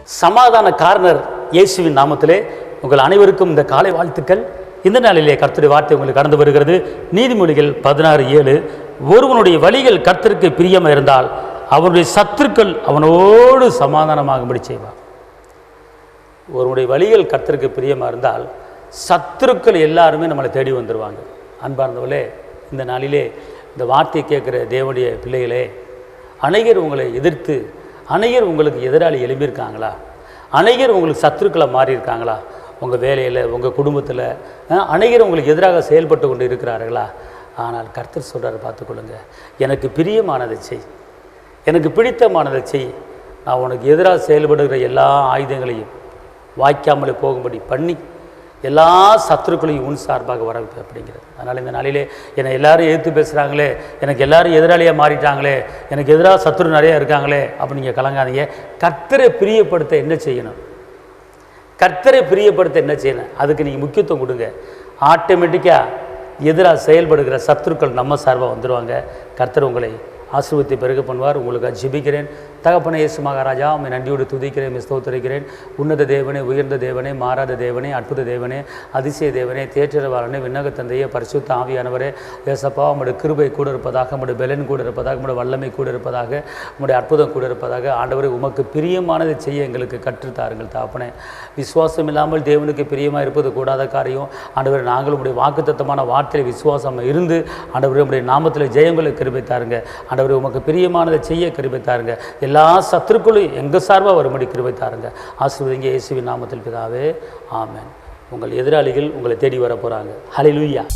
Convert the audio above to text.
சமாதான காரணர் இயேசுவின் நாமத்திலே உங்கள் அனைவருக்கும் இந்த காலை வாழ்த்துக்கள். இந்த நாளிலே கர்த்தருடைய வார்த்தை உங்களுக்கு கடந்து வருகிறது. நீதிமொழிகள் 16:7. ஒருவனுடைய வழிகள் கர்த்தருக்கு பிரியமாக இருந்தால் அவனுடைய சத்துருக்கள் அவனோடு சமாதானமாகும்படி செய்வார். ஒருவனுடைய வழிகள் கர்த்தருக்கு பிரியமாக இருந்தால் சத்துருக்கள் எல்லாருமே நம்மளை தேடி வந்துடுவாங்க. அன்பார்ந்தவர்களே, இந்த நாளிலே இந்த வார்த்தையை கேட்குற தேவனுடைய பிள்ளைகளே, அநேகர் உங்களை எதிர்த்து, அநேகர் உங்களுக்கு எதிராளி எழும்பியிருக்காங்களா? அநேகர் உங்களுக்கு சத்துருக்களை மாறியிருக்காங்களா? உங்கள் வேலையில், உங்கள் குடும்பத்தில் அநேகர் உங்களுக்கு எதிராக செயல்பட்டு கொண்டு இருக்கிறார்களா? ஆனால் கர்த்தர் சொல்கிறார், பார்த்துக்கொள்ளுங்க, எனக்கு பிரியமானதை செய், எனக்கு பிடித்தமானதை செய், நான் உனக்கு எதிராக செயல்படுகிற எல்லா ஆயுதங்களையும் வாய்க்காமலே போகும்படி பண்ணி எல்லா சத்துருக்களையும் உன் சார்பாக வர வைப்பேன் அப்படிங்கிறது. அதனால் இந்த நாளிலே என்னை எல்லாரும் எதிர்த்து பேசுகிறாங்களே, எனக்கு எல்லாரும் எதிராளியாக மாறிட்டாங்களே, எனக்கு எதிராக சத்துரு நிறையா இருக்காங்களே அப்படி நீங்கள் கலங்காதீங்க. கர்த்தரை பிரியப்படுத்த என்ன செய்யணும்? கர்த்தரை பிரியப்படுத்த என்ன செய்யணும்? அதுக்கு நீங்கள் முக்கியத்துவம் கொடுங்க. ஆட்டோமேட்டிக்காக எதிராக செயல்படுகிற சத்துருக்கள் நம்ம சார்பாக வந்துடுவாங்க. கர்த்தர் உங்களை ஆசீர்வாதத்தை பெருக பண்ணுவார். உங்களுக்கு ஜெபிக்கிறேன். தகப்பனே இயேசு மகாராஜா, உம்மை நன்றியோடு துதிக்கிறேன், ஸ்தோத்திரிக்கிறேன். உன்னத தேவனே, உயர்ந்த தேவனே, மாறாத தேவனே, அற்புத தேவனே, அதிசய தேவனே, தேற்றரவாளனே, விண்ணக தந்தையே, பரிசுத்த ஆவியானவரே, ஏசப்பா, உம்முடைய கிருபை கூட இருப்பதாக, உம்முடைய பெலன் கூட இருப்பதாக, உம்முடைய வல்லமை கூட இருப்பதாக, உம்முடைய அற்புதம் கூட இருப்பதாக. ஆண்டவரே, உமக்கு பிரியமானதை செய்ய எங்களுக்கு கற்றுத்தாருங்கள் தகப்பனே. விசுவாசம் இல்லாமல் தேவனுக்கு பிரியமாக இருப்பது கூடாத காரியம். ஆண்டவரே, நாங்கள் உம்முடைய வாக்குத்தத்தமான வார்த்தையில் விசுவாசம் இருந்து ஆண்டவரே உம்முடைய நாமத்தில் ஜெயங்களை கிருபை தாருங்க. ஆண்டவரே, உமக்கு பிரியமானதை செய்ய கிருபை தாருங்க. எல்லா சத்துருக்களும் எங்கள் சார்பாக வரும்படி கிருபை தாருங்க. ஆசீர்வதிங்க இயேசுவின் நாமத்தில் பிதாவே, ஆமென். உங்கள் எதிராளிகள் உங்களை தேடி வர போகிறாங்க. ஹல்லேலூயா.